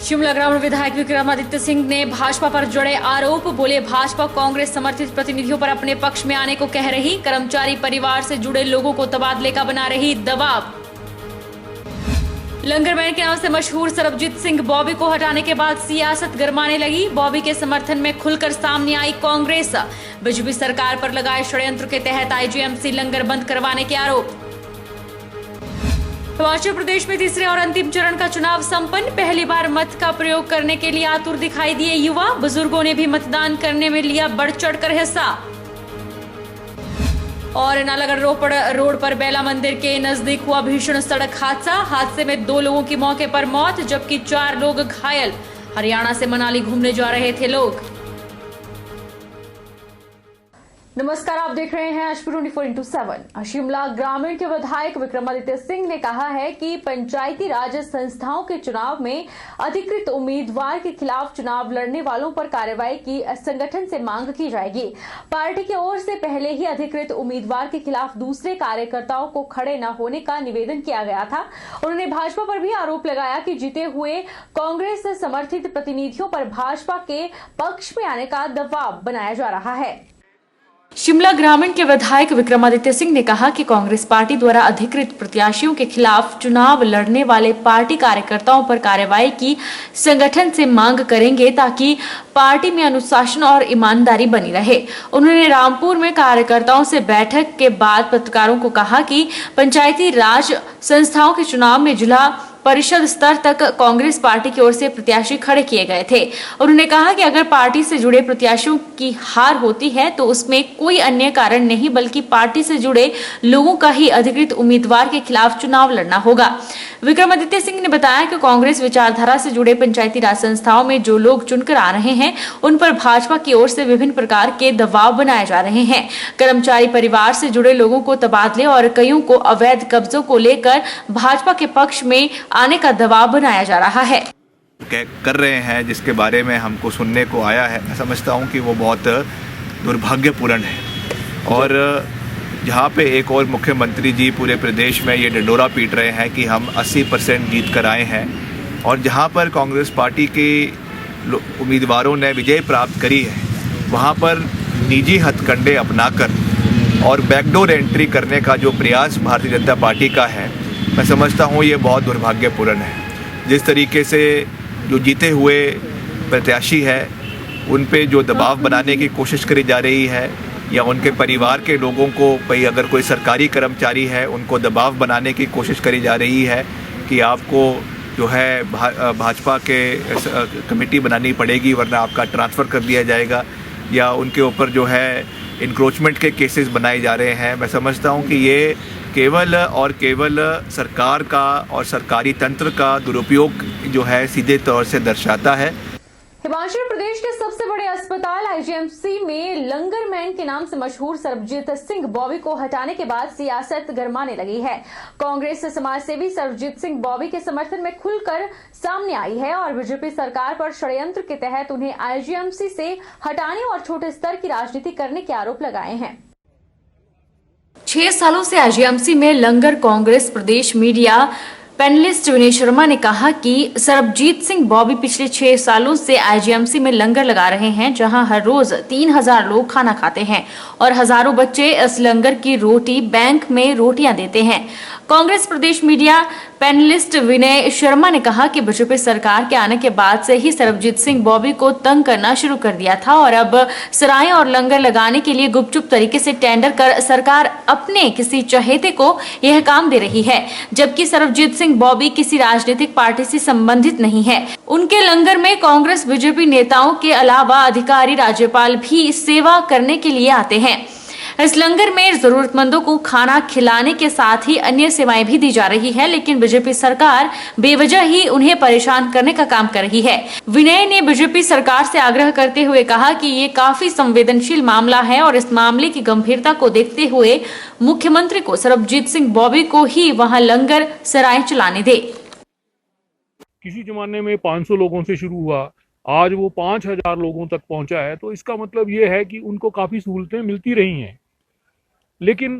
शिमला ग्रामीण विधायक विक्रमादित्य सिंह ने भाजपा पर जड़े आरोप, बोले भाजपा कांग्रेस समर्थित प्रतिनिधियों पर अपने पक्ष में आने को कह रही, कर्मचारी परिवार से जुड़े लोगों को तबादले का बना रही दबाव। लंगरमैन के नाम से मशहूर सरबजीत सिंह बॉबी को हटाने के बाद सियासत गरमाने लगी, बॉबी के समर्थन में खुलकर सामने आई कांग्रेस। बीजेपी सरकार पर लगाए षड्यंत्र के तहत आईजीएमसी लंगर बंद करवाने के आरोप। हिमाचल प्रदेश में तीसरे और अंतिम चरण का चुनाव संपन्न, पहली बार मत का प्रयोग करने के लिए आतुर दिखाई दिए युवा, बुजुर्गों ने भी मतदान करने में लिया बढ़ चढ़कर हिस्सा। और नालागढ़ रोड पर बेला मंदिर के नजदीक हुआ भीषण सड़क हादसे में 2 लोगों की मौके पर मौत, जबकि 4 लोग घायल। हरियाणा से मनाली घूमने जा रहे थे लोग। नमस्कार, आप देख रहे हैं आज 24x7। शिमला ग्रामीण के विधायक विक्रमादित्य सिंह ने कहा है कि पंचायती राज संस्थाओं के चुनाव में अधिकृत उम्मीदवार के खिलाफ चुनाव लड़ने वालों पर कार्रवाई की संगठन से मांग की जाएगी। पार्टी की ओर से पहले ही अधिकृत उम्मीदवार के खिलाफ दूसरे कार्यकर्ताओं को खड़े न होने का निवेदन किया गया था। उन्होंने भाजपा पर भी आरोप लगाया कि जीते हुए कांग्रेस समर्थित प्रतिनिधियों पर भाजपा के पक्ष में आने का दबाव बनाया जा रहा है। शिमला ग्रामीण के विधायक विक्रमादित्य सिंह ने कहा कि कांग्रेस पार्टी द्वारा अधिकृत प्रत्याशियों के खिलाफ चुनाव लड़ने वाले पार्टी कार्यकर्ताओं पर कार्रवाई की संगठन से मांग करेंगे ताकि पार्टी में अनुशासन और ईमानदारी बनी रहे। उन्होंने रामपुर में कार्यकर्ताओं से बैठक के बाद पत्रकारों को कहा कि पंचायती राज संस्थाओं के चुनाव में जिला परिषद स्तर तक कांग्रेस पार्टी की ओर से प्रत्याशी खड़े किए गए थे। उन्होंने कहा कि अगर पार्टी से जुड़े प्रत्याशियों की हार होती है तो उसमें कोई अन्य कारण नहीं बल्कि पार्टी से जुड़े लोगों का ही अधिकृत उम्मीदवार के खिलाफ चुनाव लड़ना होगा। विक्रमादित्य सिंह ने बताया कि कांग्रेस विचारधारा से जुड़े पंचायती राज संस्थाओं में जो लोग चुनकर आ रहे हैं उन पर भाजपा की ओर से विभिन्न प्रकार के दबाव बनाए जा रहे हैं। कर्मचारी परिवार से जुड़े लोगों को तबादले और कईयों को अवैध कब्जों को लेकर भाजपा के पक्ष में आने का दबाव बनाया जा रहा है। कर रहे हैं जिसके बारे में हमको सुनने को आया है, मैं समझता हूं कि वो बहुत दुर्भाग्यपूर्ण है। और जहां पे एक और मुख्यमंत्री जी पूरे प्रदेश में ये ढिंढोरा पीट रहे हैं कि हम 80% जीत कर आए हैं, और जहां पर कांग्रेस पार्टी के उम्मीदवारों ने विजय प्राप्त करी है वहां पर निजी हथकंडे अपनाकर और बैकडोर एंट्री करने का जो प्रयास भारतीय जनता पार्टी का है, मैं समझता हूँ ये बहुत दुर्भाग्यपूर्ण है। जिस तरीके से जो जीते हुए प्रत्याशी है उन पे जो दबाव बनाने की कोशिश करी जा रही है, या उनके परिवार के लोगों को अगर कोई सरकारी कर्मचारी है उनको दबाव बनाने की कोशिश करी जा रही है कि आपको जो है भाजपा के कमेटी बनानी पड़ेगी वरना आपका ट्रांसफ़र कर दिया जाएगा, या उनके ऊपर जो है इंक्रोचमेंट के केसेस बनाए जा रहे हैं। मैं समझता हूँ कि ये केवल और केवल सरकार का और सरकारी तंत्र का दुरुपयोग जो है सीधे तौर से दर्शाता है। हिमाचल प्रदेश के सबसे बड़े अस्पताल आईजीएमसी में लंगरमैन के नाम से मशहूर सरबजीत सिंह बॉबी को हटाने के बाद सियासत गरमाने लगी है। कांग्रेस समाज सेवी सरबजीत सिंह बॉबी के समर्थन में खुलकर सामने आई है और बीजेपी सरकार पर षड्यंत्र के तहत उन्हें आईजीएमसी से हटाने और छोटे स्तर की राजनीति करने के आरोप लगाए हैं। 6 सालों से आईजीएमसी में लंगर कांग्रेस प्रदेश मीडिया पैनलिस्ट विनय शर्मा ने कहा कि सरबजीत सिंह बॉबी पिछले 6 सालों से आईजीएमसी में लंगर लगा रहे हैं, जहां हर रोज 3000 लोग खाना खाते हैं और हजारों बच्चे इस लंगर की रोटी बैंक में रोटियां देते हैं। कांग्रेस प्रदेश मीडिया पैनलिस्ट विनय शर्मा ने कहा कि बीजेपी सरकार के आने के बाद से ही सरबजीत सिंह बॉबी को तंग करना शुरू कर दिया था और अब सराय और लंगर लगाने के लिए गुपचुप तरीके से टेंडर कर सरकार अपने किसी चहेते को यह काम दे रही है, जबकि सरबजीत सिंह बॉबी किसी राजनीतिक पार्टी से संबंधित नहीं है। उनके लंगर में कांग्रेस बीजेपी नेताओं के अलावा अधिकारी राज्यपाल भी सेवा करने के लिए आते हैं। इस लंगर में जरूरतमंदों को खाना खिलाने के साथ ही अन्य सेवाएं भी दी जा रही है, लेकिन बीजेपी सरकार बेवजह ही उन्हें परेशान करने का काम कर रही है। विनय ने बीजेपी सरकार से आग्रह करते हुए कहा कि ये काफी संवेदनशील मामला है और इस मामले की गंभीरता को देखते हुए मुख्यमंत्री को सरबजीत सिंह बॉबी को ही वहां लंगर सराय चलाने दे। किसी जमाने में 500 लोगों से शुरू हुआ, आज वो 5000 लोगों तक पहुंचा है, तो इसका मतलब ये है कि उनको काफ़ी सहूलतें मिलती रही हैं। लेकिन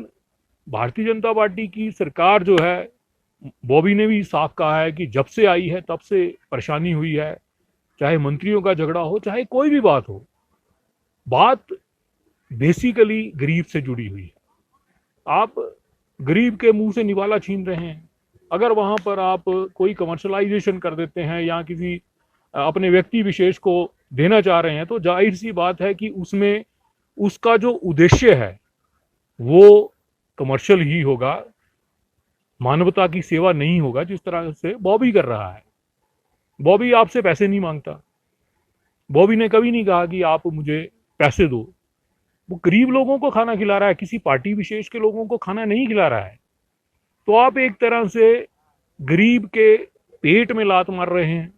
भारतीय जनता पार्टी की सरकार जो है बॉबी ने भी साफ कहा है कि जब से आई है तब से परेशानी हुई है, चाहे मंत्रियों का झगड़ा हो, चाहे कोई भी बात हो, बात बेसिकली गरीब से जुड़ी हुई है। आप गरीब के मुंह से निवाला छीन रहे हैं। अगर वहां पर आप कोई कमर्शलाइजेशन कर देते हैं या किसी अपने व्यक्ति विशेष को देना चाह रहे हैं, तो जाहिर सी बात है कि उसमें उसका जो उद्देश्य है वो कमर्शियल ही होगा, मानवता की सेवा नहीं होगा, जिस तरह से बॉबी कर रहा है। बॉबी आपसे पैसे नहीं मांगता। बॉबी ने कभी नहीं कहा कि आप मुझे पैसे दो। वो गरीब लोगों को खाना खिला रहा है, किसी पार्टी विशेष के लोगों को खाना नहीं खिला रहा है। तो आप एक तरह से गरीब के पेट में लात मार रहे हैं।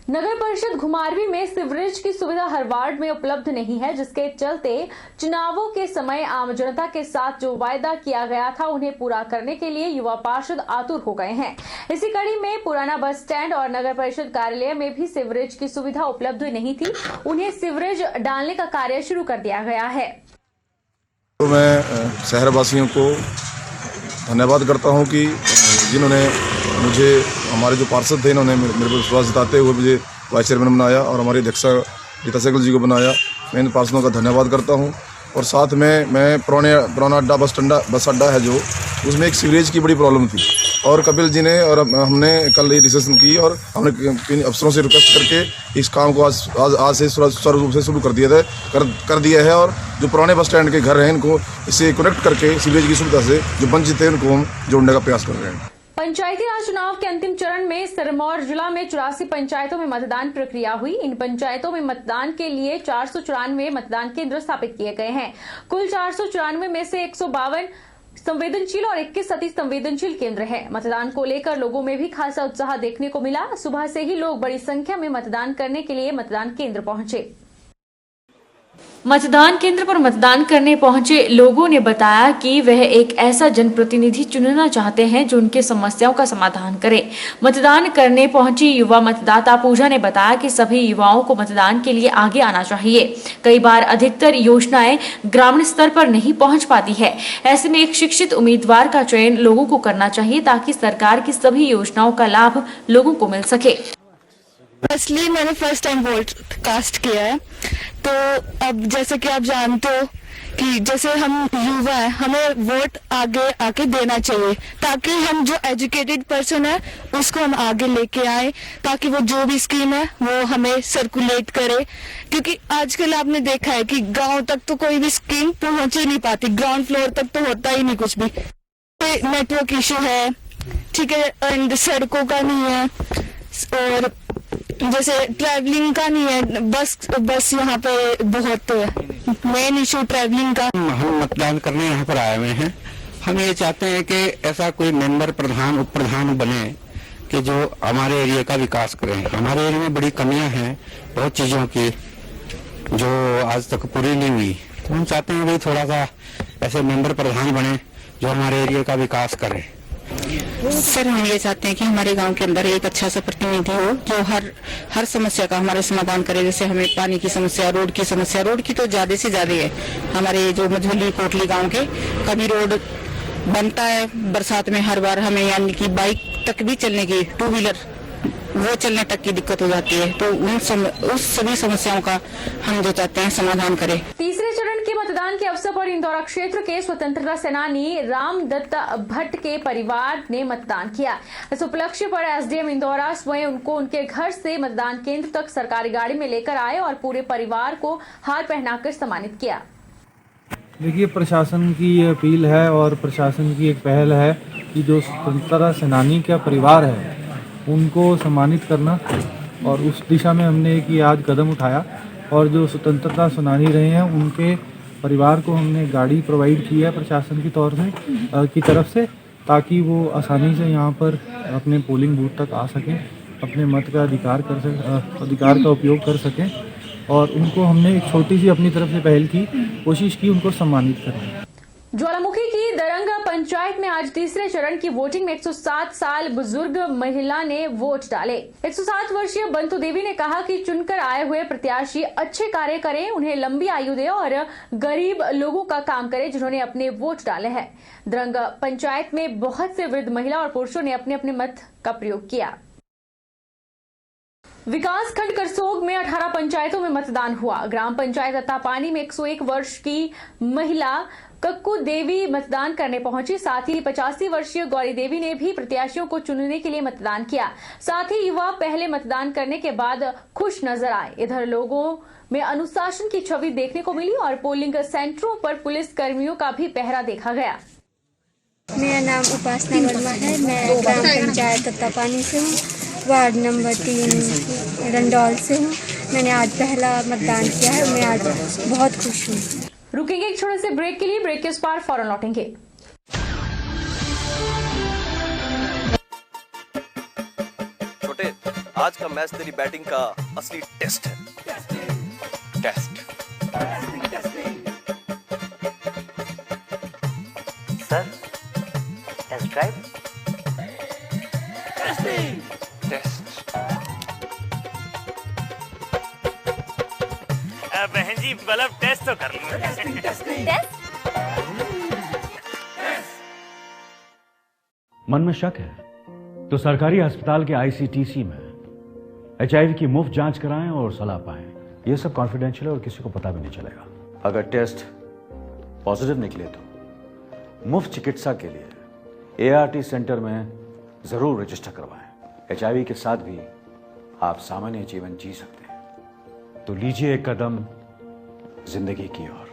नगर परिषद घुमारवी में सीवरेज की सुविधा हर वार्ड में उपलब्ध नहीं है, जिसके चलते चुनावों के समय आम जनता के साथ जो वायदा किया गया था उन्हें पूरा करने के लिए युवा पार्षद आतुर हो गए हैं। इसी कड़ी में पुराना बस स्टैंड और नगर परिषद कार्यालय में भी सीवरेज की सुविधा उपलब्ध नहीं थी, उन्हें सीवरेज डालने का कार्य शुरू कर दिया गया है। तो मैं शहरवासियों को धन्यवाद करता हूं कि जिन्होंने मुझे, हमारे जो पार्षद थे, इन्होंने मेरे पर विश्वास जताते हुए मुझे वाइस चेयरमैन बनाया और हमारी अध्यक्षा गीता सहगल जी को बनाया। मैं इन पार्षदों का धन्यवाद करता हूं। और साथ में मैं पुराना अड्डा बस अड्डा है जो, उसमें एक सीवरेज की बड़ी प्रॉब्लम थी और कपिल जी ने और हमने कल ये डिस्कशन की और हमने अफसरों से रिक्वेस्ट करके इस काम को आज से सुचारू रूप से शुरू कर दिया है। और जो पुराने बस स्टैंड के घर हैं, इनको इससे कनेक्ट करके सीवरेज की सुविधा से जो वंचित है उनको हम जोड़ने का प्रयास कर रहे हैं। पंचायती राज चुनाव के अंतिम चरण में सिरमौर जिला में 84 पंचायतों में मतदान प्रक्रिया हुई। इन पंचायतों में मतदान के लिए 494 मतदान केंद्र स्थापित किए गए हैं। कुल 494 में से 152 संवेदनशील और 21 अति संवेदनशील केंद्र हैं। मतदान को लेकर लोगों में भी खासा उत्साह देखने को मिला। सुबह से ही लोग बड़ी संख्या में मतदान करने के लिए मतदान केंद्र पहुंचे। मतदान केंद्र पर मतदान करने पहुंचे लोगों ने बताया कि वह एक ऐसा जनप्रतिनिधि चुनना चाहते हैं जो उनके समस्याओं का समाधान करे। मतदान करने पहुंची युवा मतदाता पूजा ने बताया कि सभी युवाओं को मतदान के लिए आगे आना चाहिए। कई बार अधिकतर योजनाएं ग्रामीण स्तर पर नहीं पहुंच पाती है। ऐसे में एक शिक्षित उम्मीदवार का चयन लोगों को करना चाहिए ताकि सरकार की सभी योजनाओं का लाभ लोगों को मिल सके। असली मैंने फर्स्ट टाइम वोट कास्ट किया है, तो अब जैसे कि आप जानते हो कि जैसे हम युवा हैं, हमें वोट आगे आके देना चाहिए ताकि हम जो एजुकेटेड पर्सन है उसको हम आगे लेके आए, ताकि वो जो भी स्कीम है वो हमें सर्कुलेट करे। क्योंकि आजकल आपने देखा है कि गांव तक तो कोई भी स्कीम पहुंच ही नहीं पाती, ग्राउंड फ्लोर तक तो होता ही नहीं कुछ भी। नेटवर्क इशू है, ठीक है, एंड सड़कों का नहीं है, और जैसे ट्रैवलिंग का नहीं है, बस यहाँ पे बहुत मेन इशू ट्रैवलिंग का। हम मतदान करने यहाँ पर आए हुए हैं। हम ये चाहते हैं कि ऐसा कोई मेंबर, प्रधान, उप प्रधान बने कि जो हमारे एरिया का विकास करें। हमारे एरिया में बड़ी कमियां हैं बहुत चीजों की जो आज तक पूरी नहीं हुई, तो हम चाहते हैं भाई थोड़ा सा ऐसे मेंबर, प्रधान बने जो हमारे एरिया का विकास करें। सर, हम ये चाहते हैं कि हमारे गांव के अंदर एक अच्छा सा प्रतिनिधि हो जो हर समस्या का हमारे समाधान करे। जैसे हमें पानी की समस्या, रोड की तो ज्यादा से ज्यादा है। हमारे जो मझोली कोटली गांव के कभी रोड बनता है बरसात में, हर बार हमें यानी कि बाइक तक भी चलने की, टू व्हीलर वो चलने तक की दिक्कत हो जाती है। तो उस सभी समस्याओं का हम जो चाहते हैं समाधान करें। तीसरे चरण के मतदान के अवसर पर इंदौरा क्षेत्र के स्वतंत्रता सेनानी रामदत्त भट्ट के परिवार ने मतदान किया। इस उपलक्ष्य पर एसडीएम इंदौरा स्वयं उनको उनके घर से मतदान केंद्र तक सरकारी गाड़ी में लेकर आए और पूरे परिवार को हार पहनाकर सम्मानित किया। देखिए, प्रशासन की ये अपील है और प्रशासन की एक पहल है कि जो स्वतंत्रता सेनानी का परिवार है उनको सम्मानित करना, और उस दिशा में हमने एक ये आज कदम उठाया। और जो स्वतंत्रता सेनानी रहे हैं उनके परिवार को हमने गाड़ी प्रोवाइड की है प्रशासन की तौर से की तरफ से, ताकि वो आसानी से यहाँ पर अपने पोलिंग बूथ तक आ सकें, अपने मत का अधिकार का उपयोग कर सकें। और उनको हमने एक छोटी सी अपनी तरफ से पहल की, कोशिश की उनको सम्मानित करें। ज्वालामुखी की दरंग पंचायत में आज तीसरे चरण की वोटिंग में 107 साल बुजुर्ग महिला ने वोट डाले। 107 वर्षीय बंतु देवी ने कहा कि चुनकर आए हुए प्रत्याशी अच्छे कार्य करें, उन्हें लंबी आयु दे और गरीब लोगों का काम करें जिन्होंने अपने वोट डाले हैं। द्रंग पंचायत में बहुत से वृद्ध महिला और पुरुषों ने अपने अपने मत का प्रयोग किया। विकास खंड करसोग में 18 पंचायतों में मतदान हुआ। ग्राम पंचायत अत्तापानी में 101 वर्ष की महिला कक्कू देवी मतदान करने पहुंची। साथ ही 85 वर्षीय गौरी देवी ने भी प्रत्याशियों को चुनने के लिए मतदान किया। साथ ही युवा पहले मतदान करने के बाद खुश नजर आए। इधर लोगों में अनुशासन की छवि देखने को मिली और पोलिंग सेंटरों पर पुलिस कर्मियों का भी पहरा देखा गया। मेरा नाम उपासना वर्मा है। मैं ग्राम पंचायत अत्तापानी से हूँ, वार्ड नंबर 3 रंडौल से हूँ। मैंने आज पहला मतदान किया है। मैं आज बहुत खुश हूँ। रुकेंगे एक छोटे से ब्रेक के लिए। ब्रेक के उस पार फौरन लौटेंगे। छोटे, आज का मैच तेरी बैटिंग का असली टेस्ट है। Test sir, test drive. Test बहन जी, मतलब टेस्ट तो कर लो। टेस्ट? मन में शक है तो सरकारी अस्पताल के आईसीटीसी में HIV की मुफ्त जांच कराएं और सलाह पाएं। ये सब कॉन्फिडेंशियल है और किसी को पता भी नहीं चलेगा। अगर टेस्ट पॉजिटिव निकले तो मुफ्त चिकित्सा के लिए ART सेंटर में जरूर रजिस्टर करवाएं। HIV के साथ भी आप सामान्य जीवन जी सकते हैं। तो लीजिए एक कदम जिंदगी की ओर।